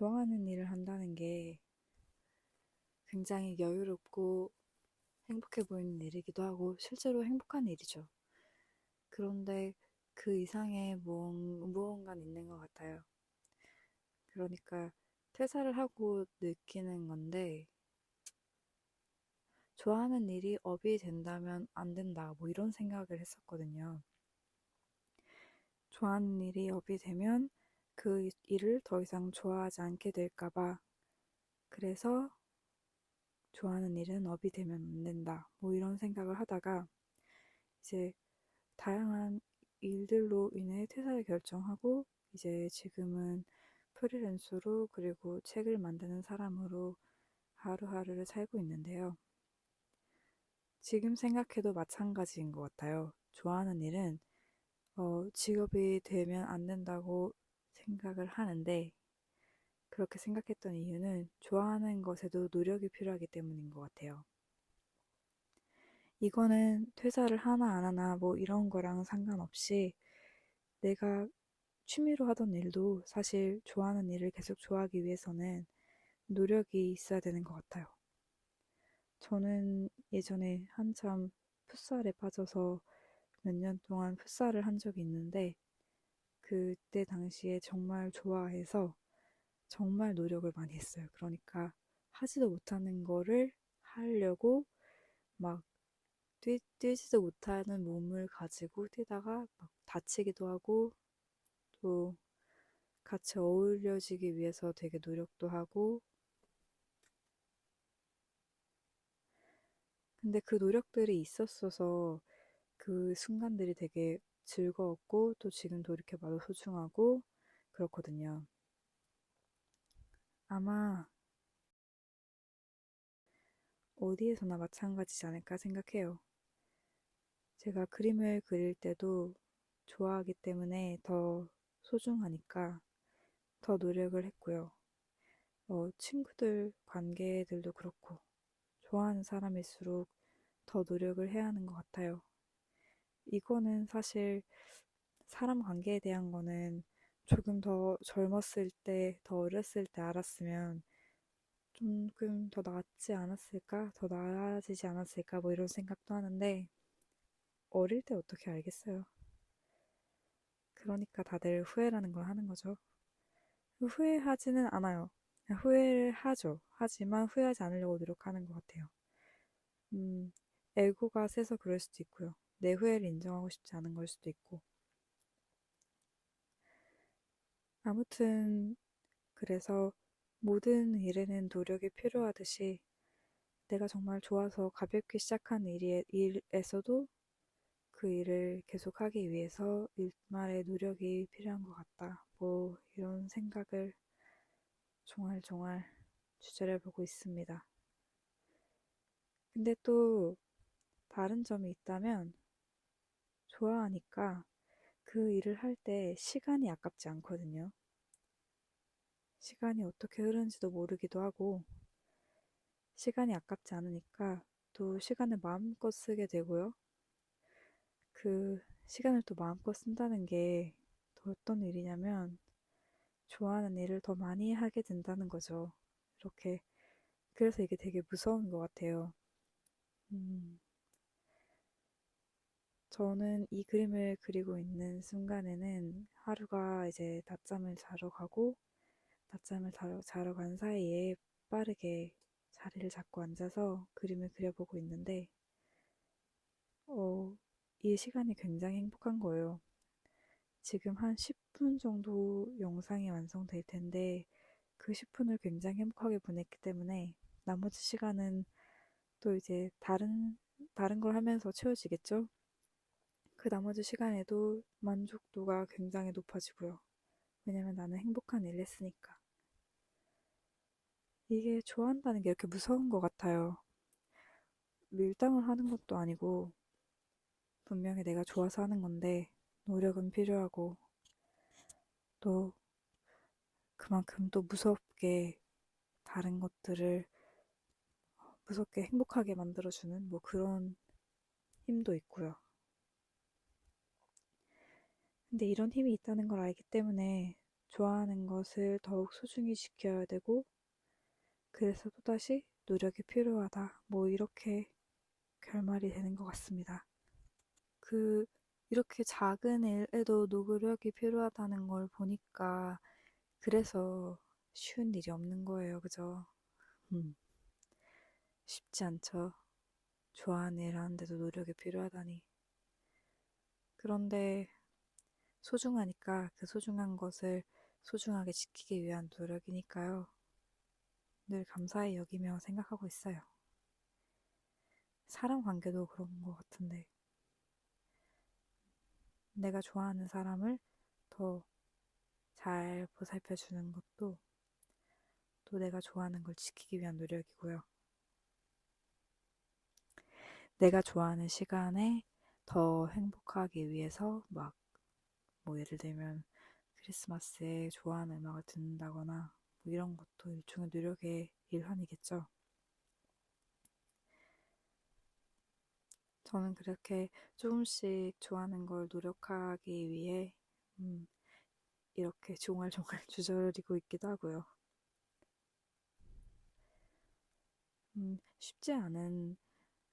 좋아하는 일을 한다는 게 굉장히 여유롭고 행복해 보이는 일이기도 하고 실제로 행복한 일이죠. 그런데 그 이상의 무언가는 있는 것 같아요. 그러니까 퇴사를 하고 느끼는 건데 좋아하는 일이 업이 된다면 안 된다 뭐 이런 생각을 했었거든요. 좋아하는 일이 업이 되면 그 일을 더 이상 좋아하지 않게 될까 봐 그래서 좋아하는 일은 업이 되면 안 된다 뭐 이런 생각을 하다가 이제 다양한 일들로 인해 퇴사를 결정하고 이제 지금은 프리랜서로 그리고 책을 만드는 사람으로 하루하루를 살고 있는데요. 지금 생각해도 마찬가지인 것 같아요. 좋아하는 일은 직업이 되면 안 된다고 생각을 하는데 그렇게 생각했던 이유는 좋아하는 것에도 노력이 필요하기 때문인 것 같아요. 이거는 퇴사를 하나 안 하나 뭐 이런 거랑 상관없이 내가 취미로 하던 일도 사실 좋아하는 일을 계속 좋아하기 위해서는 노력이 있어야 되는 것 같아요. 저는 예전에 한참 풋살에 빠져서 몇 년 동안 풋살을 한 적이 있는데 그때 당시에 정말 좋아해서 정말 노력을 많이 했어요. 그러니까 하지도 못하는 거를 하려고 막 뛰지도 못하는 몸을 가지고 뛰다가 막 다치기도 하고 또 같이 어울려지기 위해서 되게 노력도 하고 근데 그 노력들이 있었어서 그 순간들이 되게 즐거웠고 또 지금 돌이켜봐도 소중하고 그렇거든요. 아마 어디에서나 마찬가지지 않을까 생각해요. 제가 그림을 그릴 때도 좋아하기 때문에 더 소중하니까 더 노력을 했고요. 친구들 관계들도 그렇고 좋아하는 사람일수록 더 노력을 해야 하는 것 같아요. 이거는 사실 사람 관계에 대한 거는 조금 더 젊었을 때, 더 어렸을 때 알았으면 조금 더 낫지 않았을까? 더 나아지지 않았을까? 뭐 이런 생각도 하는데 어릴 때 어떻게 알겠어요. 그러니까 다들 후회라는 걸 하는 거죠. 후회하지는 않아요. 후회를 하죠. 하지만 후회하지 않으려고 노력하는 것 같아요. 음, 에고가 세서 그럴 수도 있고요. 내 후회를 인정하고 싶지 않은 걸 수도 있고. 아무튼 그래서 모든 일에는 노력이 필요하듯이 내가 정말 좋아서 가볍게 시작한 일에서도 그 일을 계속하기 위해서 일말의 노력이 필요한 것 같다. 뭐 이런 생각을 종알종알 주저려보고 있습니다. 근데 또 다른 점이 있다면 좋아하니까 그 일을 할 때 시간이 아깝지 않거든요. 시간이 어떻게 흐르는지도 모르기도 하고 시간이 아깝지 않으니까 또 시간을 마음껏 쓰게 되고요. 그 시간을 또 마음껏 쓴다는 게 또 어떤 일이냐면 좋아하는 일을 더 많이 하게 된다는 거죠. 이렇게 그래서 이게 되게 무서운 것 같아요. 음, 저는 이 그림을 그리고 있는 순간에는 하루가 이제 낮잠을 자러 가고 자러 간 사이에 빠르게 자리를 잡고 앉아서 그림을 그려보고 있는데 어, 이 시간이 굉장히 행복한 거예요. 지금 한 10분 정도 영상이 완성될 텐데 그 10분을 굉장히 행복하게 보냈기 때문에 나머지 시간은 또 이제 다른 걸 하면서 채워지겠죠? 그 나머지 시간에도 만족도가 굉장히 높아지고요. 왜냐면 나는 행복한 일을 했으니까. 이게 좋아한다는 게 이렇게 무서운 것 같아요. 밀당을 하는 것도 아니고 분명히 내가 좋아서 하는 건데 노력은 필요하고 또 그만큼 또 무섭게 다른 것들을 무섭게 행복하게 만들어주는 뭐 그런 힘도 있고요. 근데 이런 힘이 있다는 걸 알기 때문에 좋아하는 것을 더욱 소중히 지켜야 되고, 그래서 또다시 노력이 필요하다. 뭐 이렇게 결말이 되는 것 같습니다. 그, 이렇게 작은 일에도 노력이 필요하다는 걸 보니까 그래서 쉬운 일이 없는 거예요. 그죠? 음, 쉽지 않죠. 좋아하는 일 하는데도 노력이 필요하다니. 그런데 소중하니까 그 소중한 것을 소중하게 지키기 위한 노력이니까요. 늘 감사히 여기며 생각하고 있어요. 사람 관계도 그런 것 같은데 내가 좋아하는 사람을 더 잘 보살펴 주는 것도 또 내가 좋아하는 걸 지키기 위한 노력이고요. 내가 좋아하는 시간에 더 행복하기 위해서 뭐 예를 들면 크리스마스에 좋아하는 음악을 듣는다거나 뭐 이런 것도 일종의 노력의 일환이겠죠. 저는 그렇게 조금씩 좋아하는 걸 노력하기 위해 음, 이렇게 종알종알 주저리고 있기도 하고요. 쉽지 않은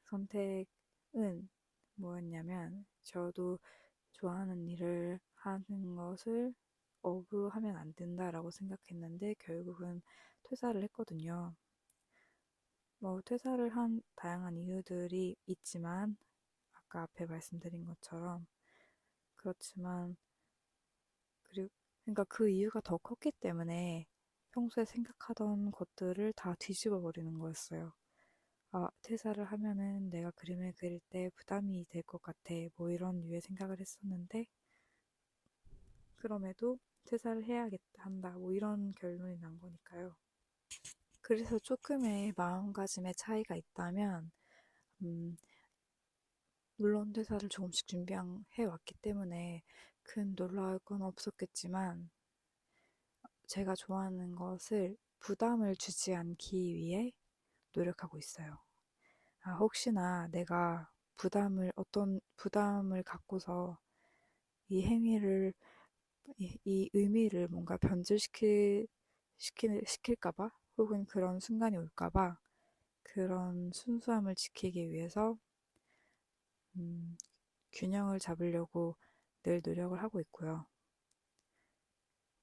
선택은 뭐였냐면 저도 좋아하는 일을 하는 것을 어부하면 안 된다라고 생각했는데 결국은 퇴사를 했거든요. 뭐 퇴사를 한 다양한 이유들이 있지만 아까 앞에 말씀드린 것처럼 그렇지만 그리고 그러니까 그 이유가 더 컸기 때문에 평소에 생각하던 것들을 다 뒤집어 버리는 거였어요. 아, 퇴사를 하면은 내가 그림을 그릴 때 부담이 될 것 같아. 뭐 이런 류의 생각을 했었는데 그럼에도 퇴사를 해야겠다 한다. 뭐 이런 결론이 난 거니까요. 그래서 조금의 마음가짐의 차이가 있다면 음, 물론 퇴사를 조금씩 준비해 왔기 때문에 큰 놀라울 건 없었겠지만 제가 좋아하는 것을 부담을 주지 않기 위해 노력하고 있어요. 아, 혹시나 내가 어떤 부담을 갖고서 이 행위를, 이 의미를 뭔가 시킬까봐? 혹은 그런 순간이 올까봐 그런 순수함을 지키기 위해서, 음, 균형을 잡으려고 늘 노력을 하고 있고요.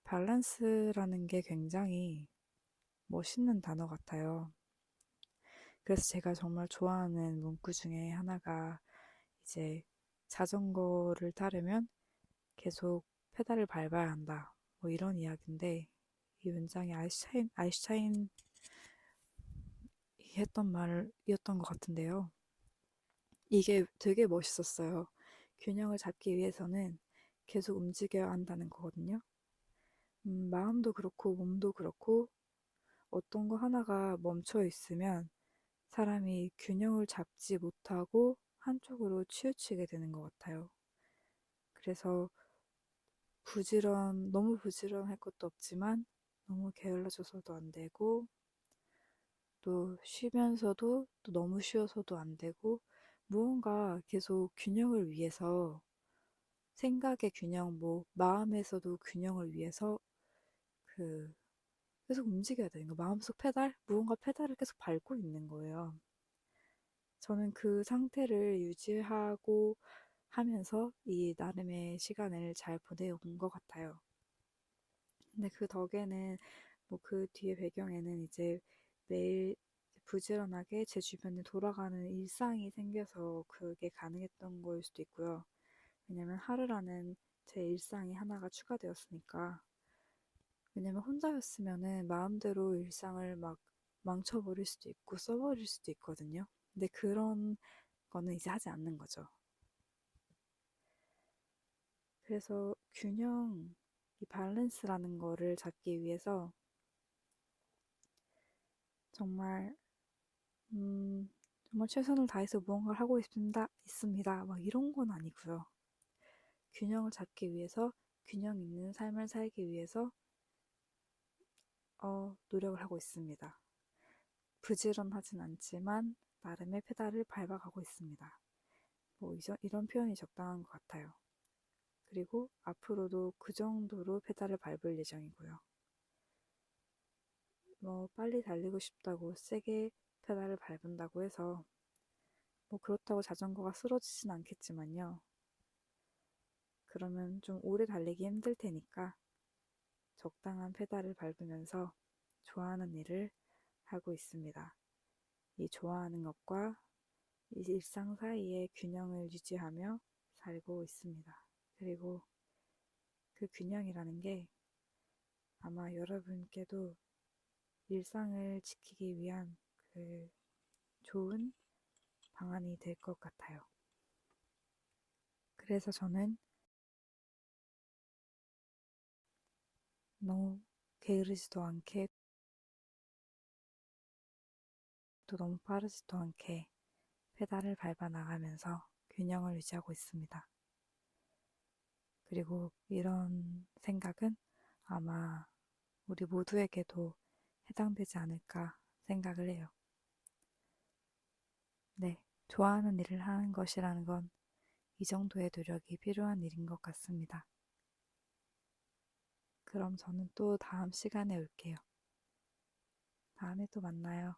밸런스라는 게 굉장히 멋있는 단어 같아요. 그래서 제가 정말 좋아하는 문구 중에 하나가 이제 자전거를 타려면 계속 페달을 밟아야 한다. 뭐 이런 이야기인데 이 문장이 아인슈타인이 했던 말이었던 것 같은데요. 이게 되게 멋있었어요. 균형을 잡기 위해서는 계속 움직여야 한다는 거거든요. 마음도 그렇고 몸도 그렇고 어떤 거 하나가 멈춰 있으면 사람이 균형을 잡지 못하고 한쪽으로 치우치게 되는 것 같아요. 그래서 너무 부지런할 것도 없지만 너무 게을러져서도 안 되고 또 쉬면서도 또 너무 쉬어서도 안 되고 무언가 계속 균형을 위해서 생각의 균형, 뭐 마음에서도 균형을 위해서 그 계속 움직여야 되는 거. 마음속 무언가 페달을 계속 밟고 있는 거예요. 저는 그 상태를 유지하고 하면서 이 나름의 시간을 잘 보내온 것 같아요. 근데 그 덕에는 뭐 그 뒤에 배경에는 이제 매일 부지런하게 제 주변에 돌아가는 일상이 생겨서 그게 가능했던 거일 수도 있고요. 왜냐면 하루라는 제 일상이 하나가 추가되었으니까. 왜냐면 혼자였으면은 마음대로 일상을 막 망쳐버릴 수도 있고 써버릴 수도 있거든요. 근데 그런 거는 이제 하지 않는 거죠. 그래서 이 밸런스라는 거를 잡기 위해서 정말 정말 최선을 다해서 무언가를 하고 있습니다. 막 이런 건 아니고요. 균형을 잡기 위해서 균형 있는 삶을 살기 위해서 노력을 하고 있습니다. 부지런하진 않지만 나름의 페달을 밟아가고 있습니다. 뭐 이런 표현이 적당한 것 같아요. 그리고 앞으로도 그 정도로 페달을 밟을 예정이고요. 빨리 달리고 싶다고 세게 페달을 밟은다고 해서 그렇다고 자전거가 쓰러지진 않겠지만요. 그러면 좀 오래 달리기 힘들 테니까 적당한 페달을 밟으면서 좋아하는 일을 하고 있습니다. 이 좋아하는 것과 이 일상 사이의 균형을 유지하며 살고 있습니다. 그리고 그 균형이라는 게 아마 여러분께도 일상을 지키기 위한 그 좋은 방안이 될 것 같아요. 그래서 저는 너무 게으르지도 않게 또 너무 빠르지도 않게 페달을 밟아 나가면서 균형을 유지하고 있습니다. 그리고 이런 생각은 아마 우리 모두에게도 해당되지 않을까 생각을 해요. 네, 좋아하는 일을 하는 것이라는 건 이 정도의 노력이 필요한 일인 것 같습니다. 그럼 저는 또 다음 시간에 올게요. 다음에 또 만나요.